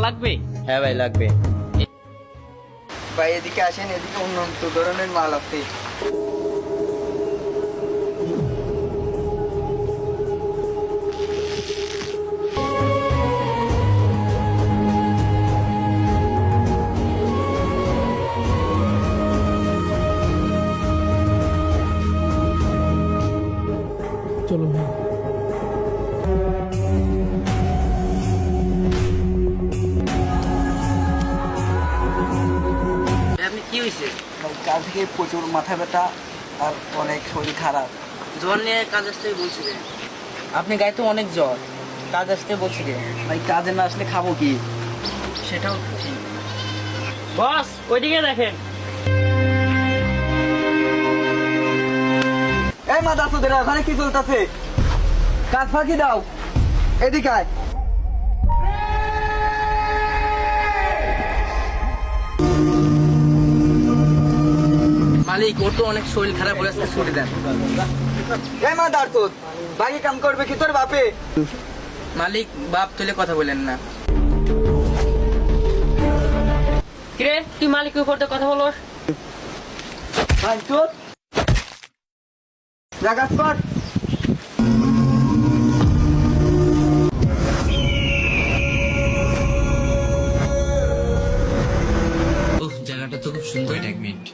লাগবে? হ্যাঁ ভাই লাগবে। ভাই এদিকে আসেন, এদিকে উন্নত ধরনের মাল আছে। চলো ভাই। আপনি কি হয়েছে? ভাই কাল থেকে প্রচুর মাথা ব্যথা আর অনেক শরীর খারাপ। জ্বর নিয়ে কাজ আসতে বলছিলেন, আপনি গায়ে তো অনেক জ্বর, কাজ আসতে বলছিলেন। ভাই কাজে না আসলে খাবো কি? সেটাও ঠিক। বস ওইদিকে দেখেন। এই মাথা তোদের ওখানে কি চলতেছে? কাজ ফাঁকি দাও, এদিকে আয়। মালিক ওর তো অনেক শরীর খারাপ হয়ে আসছে, ছুটি দেন। এই মাথা তোর বাকি কাম করবে কি তোর বাপে? মালিক বাপ তুলে কথা বলেন না। কিরে তুই মালিকের উপর দিয়ে কথা বলোস? ভাই তোর জায়গা কর। জায়গাটা তো খুব সুন্দর। এক মিনিট।